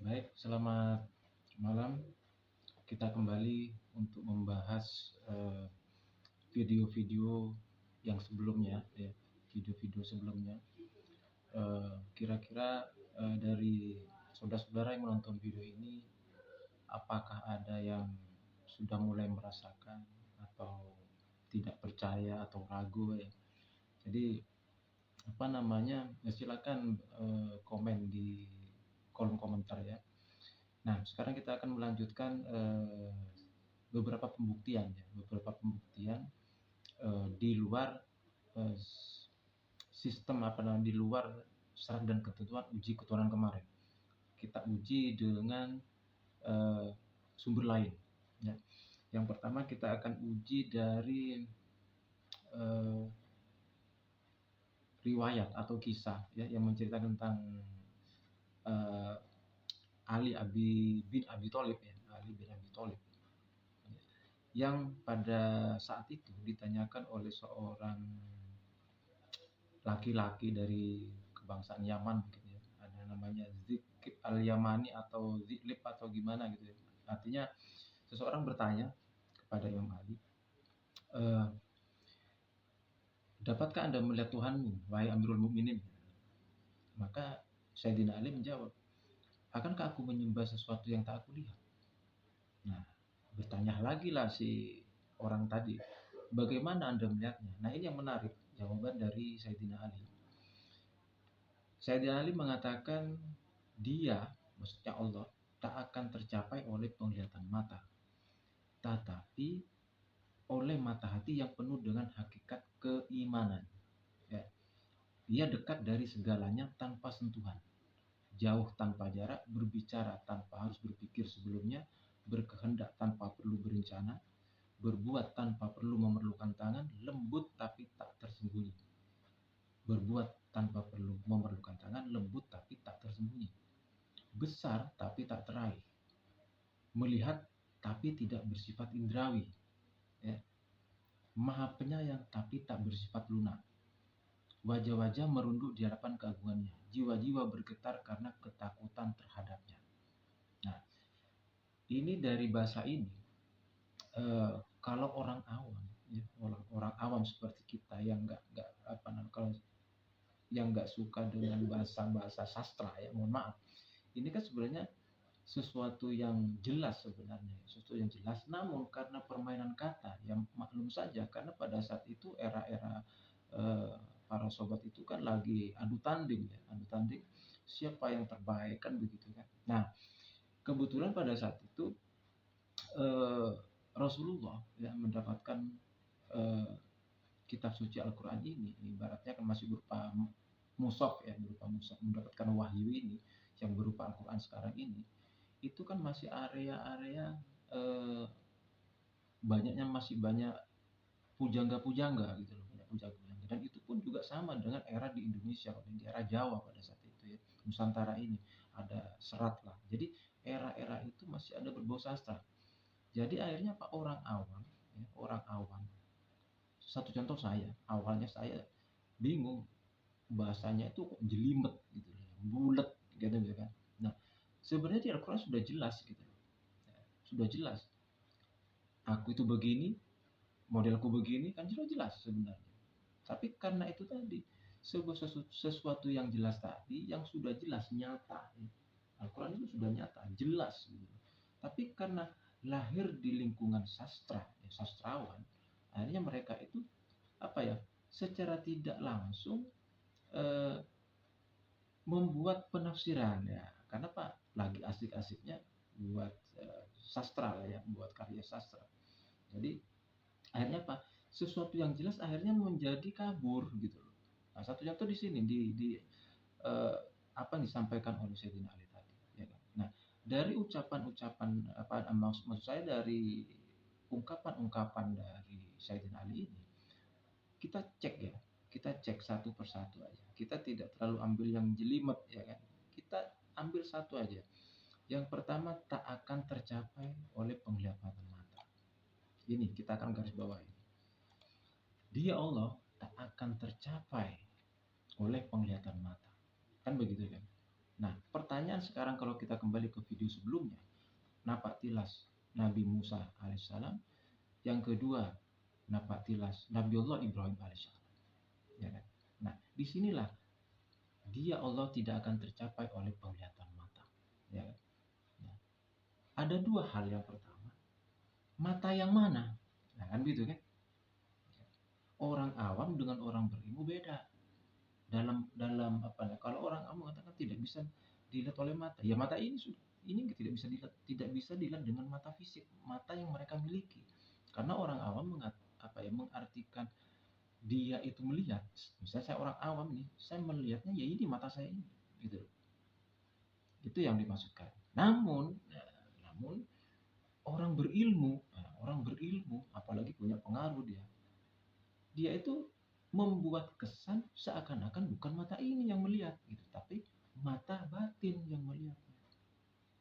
Baik, selamat malam. Kita kembali untuk membahas video-video yang sebelumnya, ya, video-video sebelumnya. Kira-kira dari saudara-saudara yang menonton video ini, apakah ada yang sudah mulai merasakan atau tidak percaya atau ragu, ya? Jadi silakan komen di kolom komentar, ya. Nah, sekarang kita akan melanjutkan beberapa pembuktian di luar sistem di luar syarat dan ketentuan uji ketuhanan kemarin. Kita uji dengan sumber lain, ya. Yang pertama kita akan uji dari riwayat atau kisah, ya, yang menceritakan tentang Ali bin Abi Thalib, ya, Ali bin Abi Thalib, yang pada saat itu ditanyakan oleh seorang laki-laki dari kebangsaan Yaman, gitu, ya. Ada namanya Zikib al-Yamani atau Ziklib atau gimana gitu, ya. Artinya seseorang bertanya kepada Imam Ali, dapatkah Anda melihat Tuhanmu, wahai Amirul Mukminin? Maka Sayyidina Ali menjawab, akankah aku menyembah sesuatu yang tak aku lihat? Nah, bertanya lagi lah si orang tadi, bagaimana Anda melihatnya? Nah, ini yang menarik jawaban dari Sayyidina Ali. Sayyidina Ali mengatakan dia, maksudnya Allah, tak akan tercapai oleh penglihatan mata, tetapi oleh mata hati yang penuh dengan hakikat keimanan. Ya. Dia dekat dari segalanya tanpa sentuhan, jauh tanpa jarak, berbicara tanpa harus berpikir sebelumnya, berkehendak tanpa perlu berencana, berbuat tanpa perlu memerlukan tangan, lembut tapi tak tersembunyi. Berbuat tanpa perlu memerlukan tangan, lembut tapi tak tersembunyi. Besar tapi tak teraih. Melihat tapi tidak bersifat indrawi. Ya. Maha penyayang tapi tak bersifat lunak. Wajah-wajah merunduk di hadapan keagungannya. Jiwa-jiwa bergetar karena ketakutan terhadapnya. Nah, ini dari bahasa ini, kalau orang awam, ya, orang awam seperti kita yang nggak suka dengan bahasa sastra, ya, mohon maaf. Ini kan sebenarnya sesuatu yang jelas sebenarnya, sesuatu yang jelas. Namun karena permainan kata, yang maklum saja, karena pada saat itu era-era para sobat itu kan lagi adu tanding siapa yang terbaik, kan begitu kan. Nah, kebetulan pada saat itu Rasulullah, ya, mendapatkan kitab suci Al-Quran ini, ibaratnya kan masih berupa mushaf, ya, mendapatkan wahyu ini yang berupa Al-Quran sekarang ini, itu kan masih area-area masih banyak pujangga-pujangga gitu loh, banyak pujangga-pujangga. Dan itu pun juga sama dengan era di Indonesia, di era Jawa pada saat itu, ya, Nusantara ini ada serat lah. Jadi era-era itu masih ada berbau sastra. Jadi akhirnya orang awam, ya, satu contoh, awalnya saya bingung, bahasanya itu kok jelimet gitu, bulat gitu kan. Nah, sebenarnya di Al-Quran sudah jelas gitu, sudah jelas. Aku itu begini, modelku begini, kan sudah jelas sebenarnya. Tapi karena itu tadi, sesuatu yang jelas tadi, yang sudah jelas, nyata, ya. Al-Quran itu sudah nyata, jelas gitu. Tapi karena lahir di lingkungan sastra, ya, sastrawan, akhirnya mereka itu secara tidak langsung membuat penafsiran, ya. Karena lagi asik-asiknya buat sastra lah, ya, buat karya sastra. Jadi akhirnya sesuatu yang jelas akhirnya menjadi kabur gitu loh. Nah, satu contoh di sini apa yang disampaikan oleh Sayyidina Ali tadi, ya kan? Nah, dari ucapan-ucapan maksud saya dari ungkapan-ungkapan dari Sayyidina Ali ini, kita cek satu persatu aja. Kita tidak terlalu ambil yang jelimet, ya kan? Kita ambil satu aja. Yang pertama, tak akan tercapai oleh penglihatan mata. Ini kita akan garis bawahi. Dia Allah tak akan tercapai oleh penglihatan mata. Kan begitu kan? Nah, pertanyaan sekarang kalau kita kembali ke video sebelumnya, napak tilas Nabi Musa alaihissalam, yang kedua napak tilas Nabiullah Ibrahim alaihissalam, ya kan? Nah, disinilah dia Allah tidak akan tercapai oleh penglihatan mata, ya kan? Nah, ada dua hal. Yang pertama, mata yang mana? Nah, kan gitu kan? Orang awam dengan orang berilmu beda. Dalam dalam apa ya? Kalau orang awam mengatakan tidak bisa dilihat oleh mata, ya mata ini sudah ini tidak bisa dilihat dengan mata fisik, mata yang mereka miliki. Karena orang awam mengartikan dia itu melihat. Misalnya saya orang awam nih, saya melihatnya ya ini mata saya ini, gitu. Itu yang dimaksudkan. Namun orang berilmu, apalagi punya pengaruh dia itu membuat kesan seakan-akan bukan mata ini yang melihat, gitu, tapi mata batin yang melihat.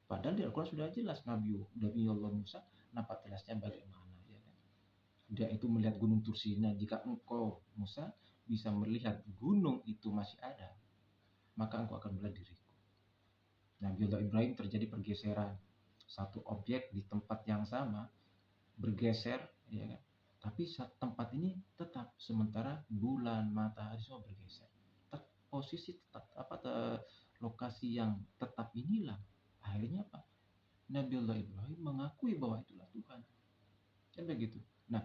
Padahal di Al-Quran sudah jelas Nabi Allah Musa nampak jelasnya bagaimana, ya kan? Dia itu melihat gunung Tursina. Jika engkau Musa bisa melihat gunung itu masih ada, maka engkau akan melihat diriku. Nabi Allah Ibrahim terjadi pergeseran, satu objek di tempat yang sama bergeser, ya kan? Tapi tempat ini tetap, sementara bulan, matahari semua bergeser. Posisi tetap lokasi yang tetap inilah akhirnya apa? Nabiullah Ibrahim mengakui bahwa itulah Tuhan. Kan begitu. Nah,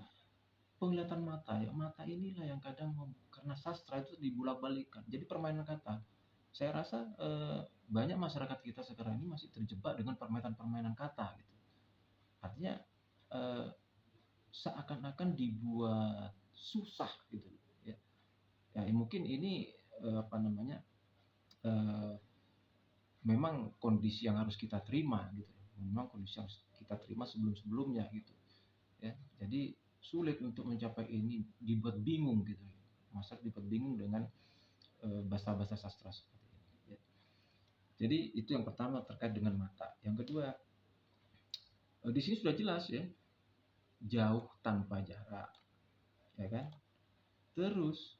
penglihatan mata, ya mata inilah yang kadang karena sastra itu dibulak-balikan. Jadi permainan kata. Saya rasa banyak masyarakat kita sekarang ini masih terjebak dengan permainan-permainan kata, gitu. Artinya eh, seakan-akan dibuat susah, gitu, ya. Ya mungkin ini memang kondisi yang harus kita terima, gitu. Memang kondisi yang harus kita terima sebelum-sebelumnya, gitu, ya. Jadi sulit untuk mencapai ini, dibuat bingung, gitu. Masa dibuat bingung dengan bahasa-bahasa sastra seperti ini, ya. Jadi itu yang pertama terkait dengan mata. Yang kedua, di sini sudah jelas, ya, jauh tanpa jarak, ya kan? Terus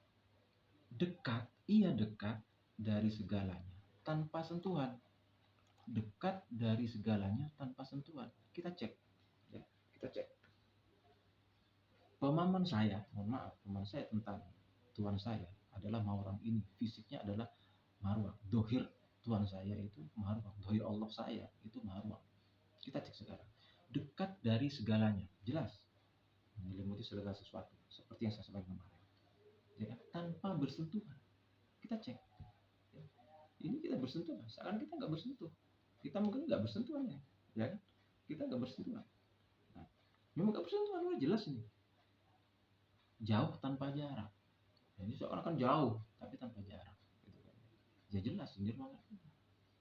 dekat, iya dekat dari segalanya tanpa sentuhan. Dekat dari segalanya tanpa sentuhan. Kita cek, ya, kita cek. Pemahaman saya, mohon maaf, pemahaman saya tentang Tuhan saya adalah Marwah ini. Fisiknya adalah Marwah. Dohir Tuhan saya itu Marwah. Dohir Allah saya itu Marwah. Kita cek sekarang. Dekat dari segalanya, jelas menyelimuti segala sesuatu, seperti yang saya sampaikan kemarin, ya, tanpa bersentuhan. Kita cek, ya. Ini kita bersentuhan, sekarang kita nggak bersentuh, kita mungkin nggak bersentuhan, ya kan? Kita nggak bersentuhan. Nah, memang nggak bersentuhan, udah jelas ini. Jauh tanpa jarak. Jadi seorang kan jauh tapi tanpa jarak, gitu kan. Ya jelas ini ruangan.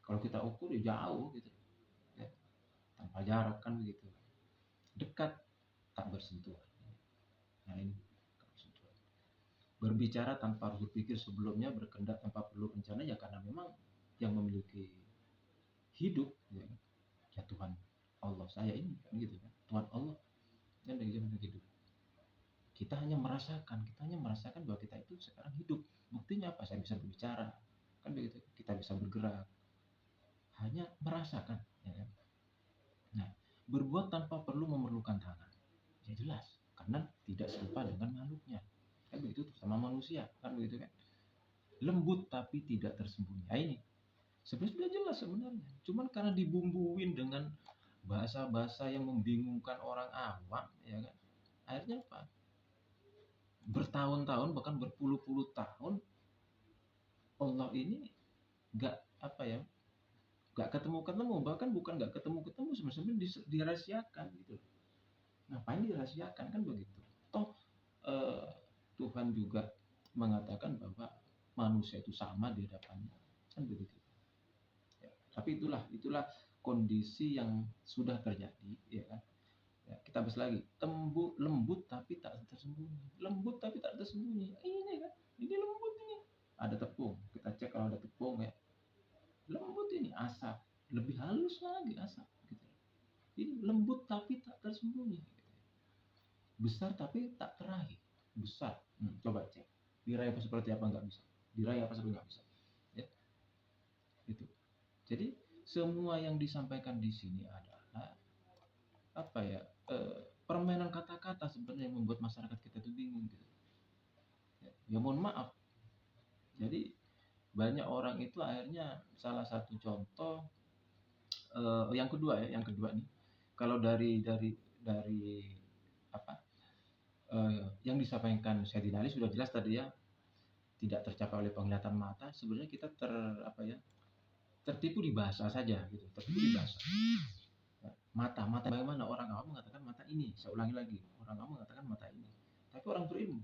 Kalau kita ukur ya jauh, gitu, ya, tanpa jarak kan begitu. Dekat tak bersentuhan. Nah ini bersentuhan. Berbicara tanpa harus berpikir sebelumnya, berkendak tanpa perlu rencana, ya karena memang yang memiliki hidup, ya, ya Tuhan Allah saya ini, kan gitu kan. Tuhan Allah kan dari zaman hidup. Kita hanya merasakan bahwa kita itu sekarang hidup. Buktinya apa? Saya bisa berbicara, kan begitu. Kita bisa bergerak, hanya merasakan, ya kan? Nah, berbuat tanpa perlu memerlukan tangan, ya jelas, karena tidak serupa dengan makhluknya, kan begitu, sama manusia, kan begitu kan. Lembut tapi tidak tersembunyi. Nah, ini sebenarnya sudah jelas sebenarnya, cuman karena dibumbuin dengan bahasa-bahasa yang membingungkan orang awam, ya kan, akhirnya apa, bertahun-tahun bahkan berpuluh-puluh tahun Allah ini nggak nggak ketemu-ketemu, bahkan bukan nggak ketemu-ketemu, sebenarnya dirahasiakan, gitu. Ngapain dirahasiakan, kan begitu. Toh eh, Tuhan juga mengatakan bahwa manusia itu sama di hadapannya, kan begitu, ya. Tapi itulah kondisi yang sudah terjadi, ya kan. Ya, kita bahas lagi, lembut tapi tak tersembunyi. Lembut tapi tak tersembunyi, ini kan, ini lembut ini. Ada tepung, kita cek kalau ada tepung, ya, lembut ini. Asap, lebih halus lagi asap, gitu. Ini lembut tapi tak tersembunyi, gitu. Besar tapi tak terakhir. Besar, coba cek diraih apa seperti apa, nggak bisa. Diraih apa seperti nggak bisa, ya, itu. Jadi semua yang disampaikan di sini adalah apa ya, permainan kata-kata sebenarnya yang membuat masyarakat kita tuh bingung gitu. Ya mohon maaf. Jadi banyak orang itu akhirnya, salah satu contoh, yang kedua nih, kalau dari apa, yang disampaikan Sayyidina Ali sudah jelas tadi ya, tidak tercapai oleh penglihatan mata, sebenarnya kita tertipu di bahasa saja gitu, tertipu di bahasa. Mata bagaimana orang awam mengatakan mata ini, saya ulangi lagi, orang awam mengatakan mata ini. Tapi orang berilmu,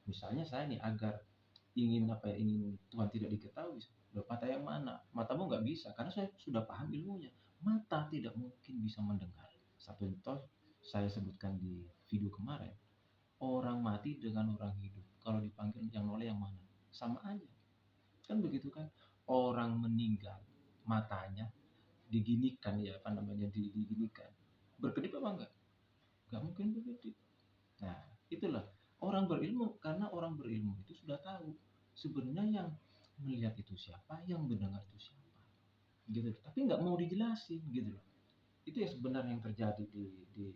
misalnya saya nih, agar ingin Tuhan tidak diketahui, mata yang mana? Matamu nggak bisa, karena saya sudah paham ilmunya. Mata tidak mungkin bisa mendengar. Satu contoh saya sebutkan di video kemarin, orang mati dengan orang hidup, kalau dipanggil yang noleh yang mana? Sama aja, kan begitu kan? Orang meninggal, matanya diginikan, ya apa namanya, diginikan, berkedip apa enggak? Nggak mungkin berkedip. Nah, itulah orang berilmu, karena orang berilmu itu sudah tahu sebenarnya yang melihat itu siapa, yang mendengar itu siapa, gitu. Tapi nggak mau dijelasin, gitu loh. Itu yang sebenarnya yang terjadi di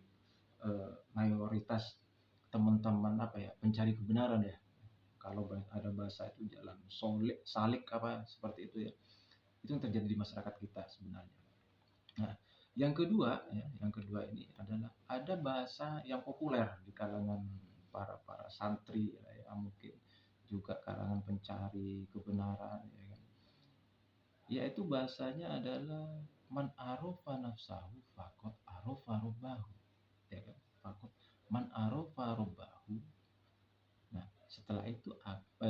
mayoritas teman-teman pencari kebenaran ya. Kalau ada bahasa itu jalan salik apa seperti itu ya. Itu yang terjadi di masyarakat kita sebenarnya. Nah, yang kedua ini adalah ada bahasa yang populer di kalangan para santri ya, mungkin juga kalangan pencari kebenaran ya kan. Yaitu bahasanya adalah man arofa nafsahu faqad arofa rabbahu. Ya kan? Faqad man arofa rabbahu. Nah, setelah itu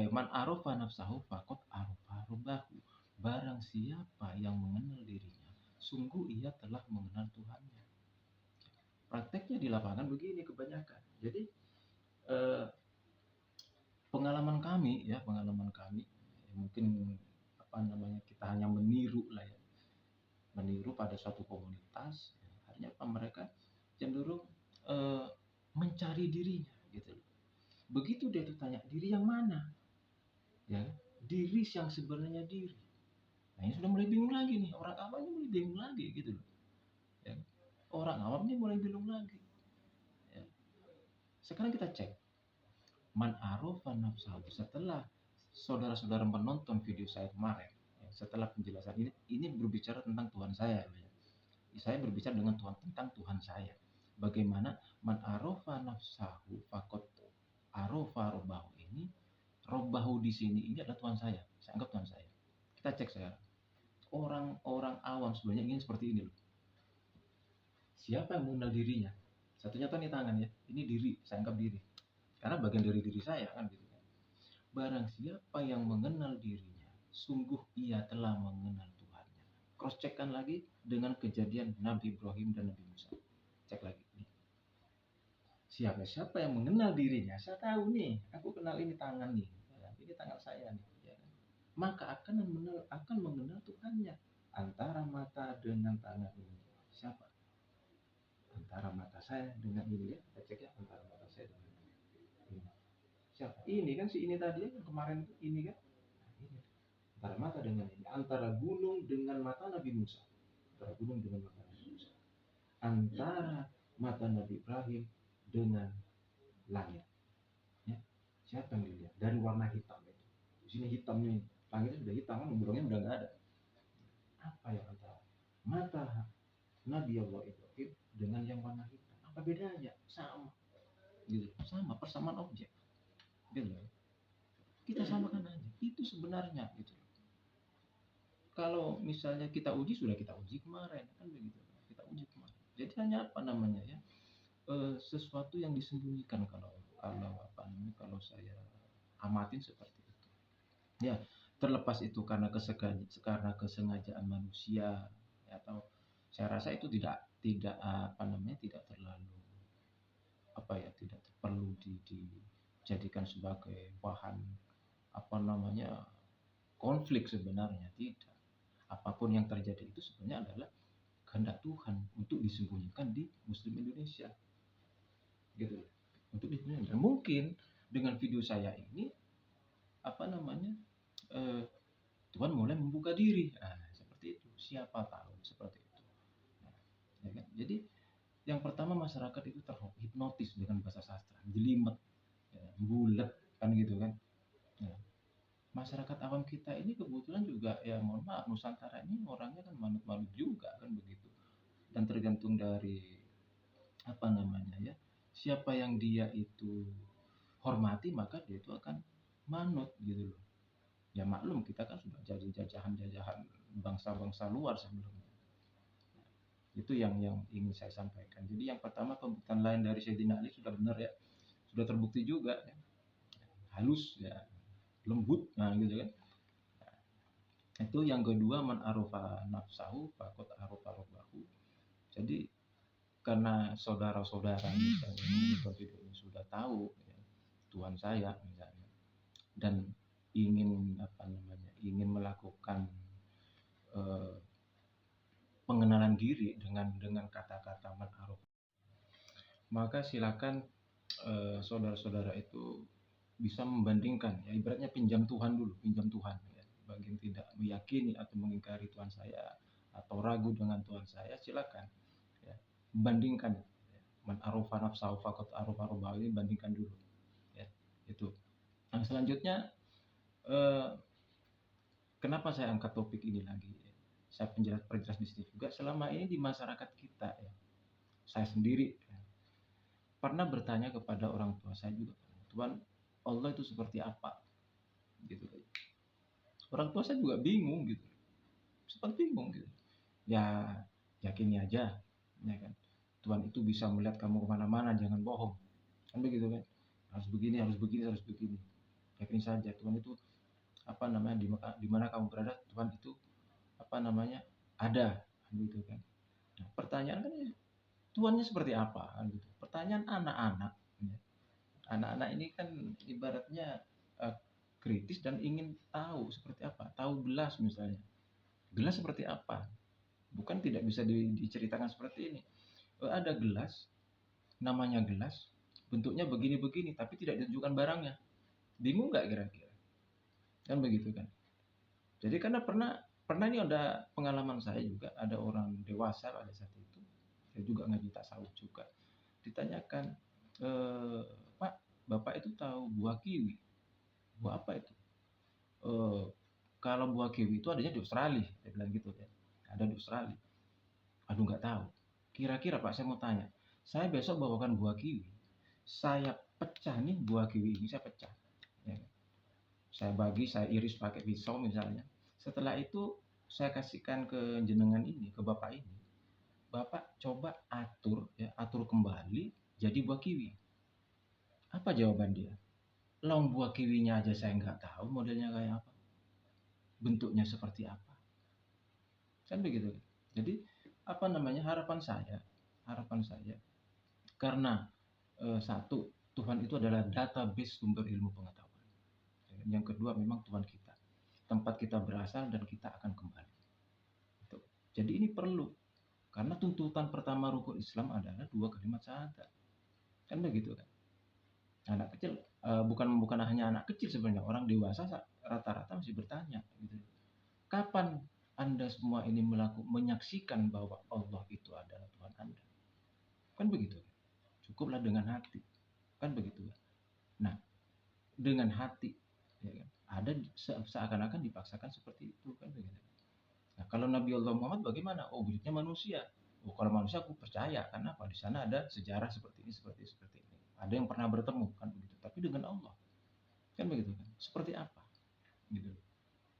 man arofa nafsahu faqad arofa rabbahu. Barang siapa yang mengenal dirinya, sungguh ia telah mengenal Tuhannya. Prakteknya di lapangan begini kebanyakan. Jadi eh, pengalaman kami mungkin kita hanya meniru lah ya, meniru pada suatu komunitas. Akhirnya mereka cenderung eh, mencari dirinya gitu. Begitu dia tanya diri yang mana, ya, diri yang sebenarnya diri. Nah, ini sudah mulai bingung lagi nih, orang awam ini mulai bingung lagi gitu loh. Ya. Orang awam ini mulai bingung lagi. Ya. Sekarang kita cek man arofa nafsahu. Setelah saudara-saudara menonton video saya kemarin, ya, setelah penjelasan ini berbicara tentang Tuhan saya ya. Saya berbicara dengan Tuhan tentang Tuhan saya. Bagaimana man arofa nafsahu faqad arofa robbahu. Ini robbahu di sini ini adalah Tuhan saya. Saya anggap Tuhan saya. Kita cek sekarang. Orang-orang awam sebenarnya ingin seperti ini loh. Siapa yang mengenal dirinya? Satunya tuh nih tangan ya. Ini diri, saya anggap diri. Karena bagian dari diri saya kan gitu kan. Barang siapa yang mengenal dirinya, sungguh ia telah mengenal Tuhannya. Cross checkkan lagi dengan kejadian Nabi Ibrahim dan Nabi Musa. Cek lagi. Siapa yang mengenal dirinya, saya tahu nih, aku kenal ini tangan nih, ini tangan saya nih, ya. Maka akan mengenal Tuhannya. Antara mata dengan tangan ini, siapa? Antara mata saya dengan ini ya, kita cek ya, antara mata saya dengan ini. Siapa? Ini kan si ini tadi yang kemarin ini kan. Ini. Antara mata dengan ini, antara gunung dengan mata Nabi Musa. Antara gunung dengan mata Nabi Musa. Antara mata Nabi Ibrahim dengan langit. Ya. Siapa yang dilihat? Dari warna hitam itu. Di sini hitam nih, langitnya sudah hitam kan, burungnya udah nggak ada. Apa yang antara mata Nabi Allah Ibrahim dengan yang warna hitam? Apa bedanya? Sama. Gitu. Sama, persamaan objek. Gitu. Kita samakan aja. Itu sebenarnya gitu. Kalau misalnya kita uji, sudah kita uji kemarin kan begitu. Kita uji kemarin. Jadi hanya ya? Sesuatu yang disembunyikan kalau saya amatin seperti itu. Ya, terlepas itu karena kesengajaan manusia ya, atau saya rasa itu tidak terlalu tidak perlu dijadikan sebagai bahan konflik sebenarnya tidak. Apapun yang terjadi itu sebenarnya adalah kehendak Tuhan untuk disembunyikan di Muslim Indonesia. Gitu. Untuk disembunyikan. Mungkin dengan video saya ini Tuhan mulai membuka diri. Nah, seperti itu. siapa tahu seperti itu. Nah, ya kan? Jadi yang pertama masyarakat itu terhipnotis dengan bahasa sastra, jelimet, ya, bulet kan gitu kan. Nah, masyarakat awam kita ini kebetulan juga ya mohon maaf Nusantara ini orangnya kan manut-manut juga kan begitu. Dan tergantung dari apa namanya ya, siapa yang dia itu hormati maka dia itu akan manut gitu loh. Ya maklum kita kan sudah jadi jajahan-jajahan bangsa-bangsa luar sebelumnya. Itu yang ingin saya sampaikan. Jadi yang pertama pembuktian lain dari Sayyidina Ali sudah benar ya, sudah terbukti juga ya. Halus ya, lembut, nah gitu kan. Itu yang kedua, man arofa nafsahu faqad arofa rabbahu. Jadi karena saudara-saudara misalnya ini sudah tahu ya, Tuhan saya misalnya, dan ingin apa namanya, ingin melakukan eh, pengenalan diri dengan kata-kata man arofa, maka silakan saudara-saudara itu bisa membandingkan ya, ibaratnya pinjam Tuhan dulu, pinjam Tuhan ya. Bagi yang tidak meyakini atau mengingkari Tuhan saya atau ragu dengan Tuhan saya, silakan ya, bandingkan ya. Man arofa nafsahu faqad arofa rabbahu, ini bandingkan dulu ya, itu. Nah, selanjutnya kenapa saya angkat topik ini lagi ya? Saya perjelas di sini juga, selama ini di masyarakat kita ya, saya sendiri ya, pernah bertanya kepada orang tua saya juga, Tuhan Allah itu seperti apa gitu. Orang tua saya juga bingung gitu, sempat bingung gitu. Ya yakini aja ya kan, Tuhan itu bisa melihat kamu kemana-mana, jangan bohong kan begitu kan, harus begini harus begini harus begini, yakini saja Tuhan itu apa namanya, di mana kamu berada Tuhan itu apa namanya ada kan gitu kan. Nah, pertanyaan kan Tuhannya seperti apa kan gitu, pertanyaan anak-anak ya. Anak-anak ini kan ibaratnya uh, kritis dan ingin tahu seperti apa, tahu gelas misalnya, gelas seperti apa, bukan tidak bisa diceritakan seperti ini. Ada gelas, namanya gelas, bentuknya begini-begini, tapi tidak ditunjukkan barangnya. Bingung nggak kira-kira? Kan begitu kan. Jadi karena pernah ini ada pengalaman saya juga, ada orang dewasa pada saat itu, saya juga ngaji tasawuf juga, ditanyakan, Pak, Bapak itu tahu buah kiwi? Buah apa itu? Eh, Kalau buah kiwi itu adanya di Australia, dia bilang gitu kan. Ada di Australia. Aduh nggak tahu. Kira-kira Pak, saya mau tanya. Saya besok bawakan buah kiwi. Saya pecah nih buah kiwi ini, saya pecah. Ya, saya bagi, saya iris pakai pisau misalnya. Setelah itu saya kasihkan ke jenengan ini, ke Bapak ini. Bapak coba atur, ya, atur kembali jadi buah kiwi. Apa jawaban dia? Long buah kiwinya aja saya nggak tahu modelnya kayak apa, bentuknya seperti apa. Kan begitu. Jadi apa namanya, harapan saya karena satu, Tuhan itu adalah database sumber ilmu pengetahuan. Yang kedua memang Tuhan kita, tempat kita berasal dan kita akan kembali. Jadi ini perlu, karena tuntutan pertama rukun Islam adalah 2 kalimat syahadat. Kan begitu kan. Anak kecil bukan hanya anak kecil sebenarnya, orang dewasa rata-rata masih bertanya gitu. Kapan Anda semua ini menyaksikan bahwa Allah itu adalah Tuhan Anda? Kan begitu. Cukuplah dengan hati. Kan begitu. Nah, dengan hati ya kan, ada seakan-akan dipaksakan seperti itu kan begitu. Nah, kalau Nabi Allah Muhammad bagaimana? Oh, wujudnya manusia. Oh, kalau manusia aku percaya, karena apa? Di sana ada sejarah seperti ini, seperti ini. Ada yang pernah bertemu kan begitu. Tapi dengan Allah kan begitu kan. Seperti apa? Gitu.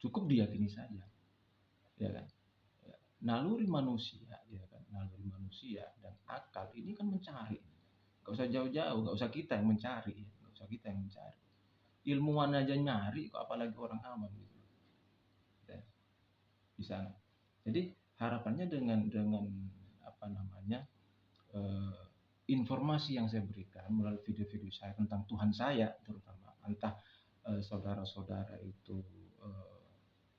Cukup diyakini saja. Ya kan? Ya. Naluri manusia, ya kan? Naluri manusia dan akal ini kan mencari. Gak usah jauh-jauh, gak usah kita yang mencari, gak usah kita yang mencari. Ilmuwan aja nyari, kok apalagi orang awam gitu. Ya, di sana. Jadi harapannya dengan apa namanya, informasi yang saya berikan melalui video-video saya tentang Tuhan saya, terutama entah saudara-saudara itu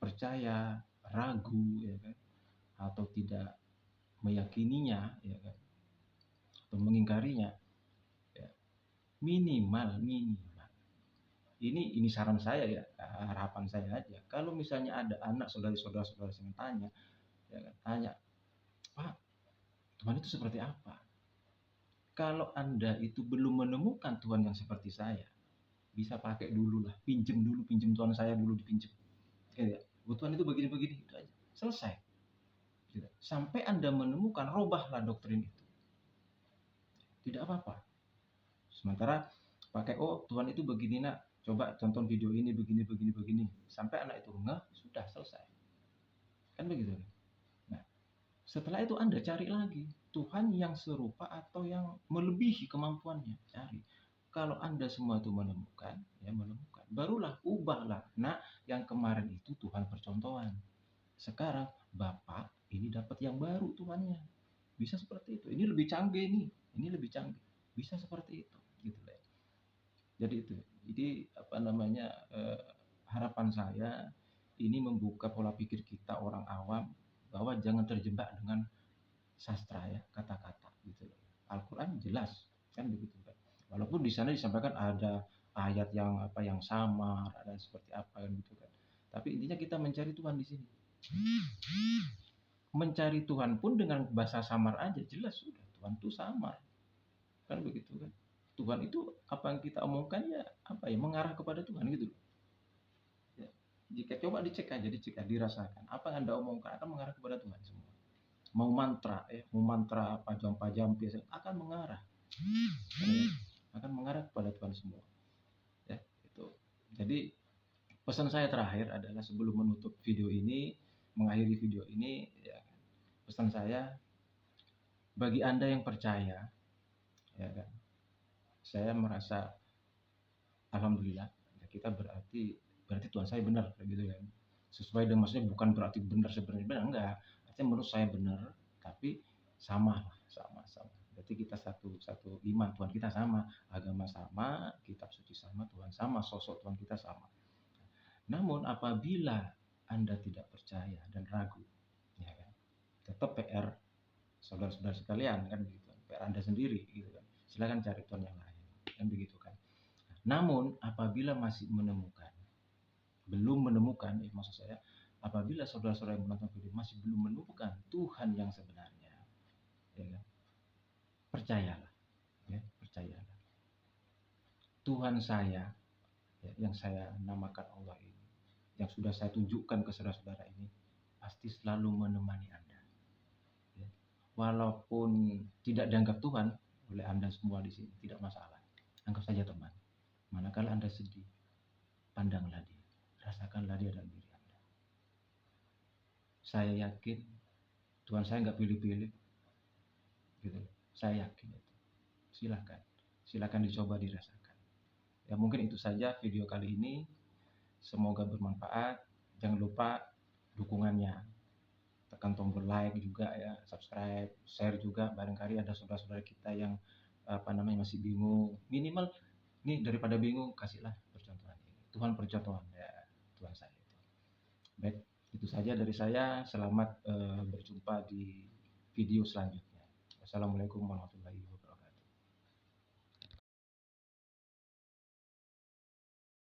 percaya, ragu, ya kan, atau tidak meyakininya, ya kan, atau mengingkarinya, ya, minimal ini saran saya ya, harapan saya aja. Kalau misalnya ada anak saudara-saudara yang tanya, ya kan? Tanya, Pak, Tuhan itu seperti apa? Kalau Anda itu belum menemukan Tuhan yang seperti saya, bisa pakai dulu lah, pinjem Tuhan saya dulu, dipinjem. Ya, Tuhan itu begini-begini, itu aja. Selesai. Gitu. Sampai Anda menemukan, robahlah doktrin itu. Tidak apa-apa. Sementara pakai, oh Tuhan itu begini nak, coba tonton video ini, begini. Sampai anak itu enggak, sudah selesai. Kan begitu. Nah, setelah itu Anda cari lagi Tuhan yang serupa atau yang melebihi kemampuannya. Cari. Kalau Anda semua itu menemukan, ya menemukan. Barulah ubahlah. Nah, yang kemarin itu Tuhan percontohan. Sekarang Bapak ini dapat yang baru Tuhannya. Bisa seperti itu. Ini lebih canggih nih. Ini lebih canggih. Bisa seperti itu. Gitu ya. Jadi itu. Jadi apa namanya, harapan saya ini membuka pola pikir kita orang awam bahwa jangan terjebak dengan sastra ya, kata-kata gitu loh. Al-Qur'an jelas kan begitu kan. Walaupun di sana disampaikan ada ayat yang apa yang samar, ada seperti apa kan gitu kan. Tapi intinya kita mencari Tuhan di sini. Mencari Tuhan pun dengan bahasa samar aja jelas sudah Tuhan itu samar. Kan begitu kan. Tuhan itu apa yang kita omongkan ya apa ya mengarah kepada Tuhan gitu loh. Ya. Jika coba dicek aja, dirasakan. Apa yang Anda omongkan akan mengarah kepada Tuhan semua. Mau mantra apa jampi akan mengarah. Akan mengarah kepada Tuhan semua. Ya, itu. Jadi pesan saya terakhir adalah sebelum menutup video ini, mengakhiri video ini, ya, pesan saya bagi Anda yang percaya, ya kan, saya merasa alhamdulillah ya kita berarti Tuhan saya benar gitu kan. Sesuai dengan maksudnya bukan berarti benar sebenarnya benar enggak. Artinya menurut saya benar, tapi sama. Berarti kita satu iman, Tuhan kita sama, agama sama, kitab suci sama, Tuhan sama, sosok Tuhan kita sama. Namun apabila Anda tidak percaya dan ragu, ya kan, tetap PR saudara-saudara sekalian kan begitu. PR Anda sendiri gitu kan. Silakan cari Tuhan yang lain kan begitu kan. Namun apabila masih belum menemukan, maksud saya, apabila saudara-saudara yang menonton video masih belum menemukan Tuhan yang sebenarnya, ya kan, percayalah, ya, percayalah. Tuhan saya, ya, yang saya namakan Allah ini, yang sudah saya tunjukkan ke saudara-saudara ini, pasti selalu menemani Anda. Ya. Walaupun tidak dianggap Tuhan oleh Anda semua di sini, tidak masalah. Anggap saja teman. Manakala Anda sedih, pandanglah dia, rasakanlah dia dalam diri Anda. Saya yakin Tuhan saya nggak pilih-pilih, gitu. Saya yakin itu. Silakan dicoba dirasakan. Ya mungkin itu saja video kali ini. Semoga bermanfaat. Jangan lupa dukungannya. Tekan tombol like juga ya, subscribe, share juga. Barangkali ada saudara-saudara kita yang masih bingung. Minimal nih daripada bingung kasihlah percontohan ini. Tuhan percontohan ya, Tuhan saya itu. Baik, itu saja dari saya. Selamat berjumpa di video selanjutnya. Wassalamualaikum warahmatullahi wabarakatuh.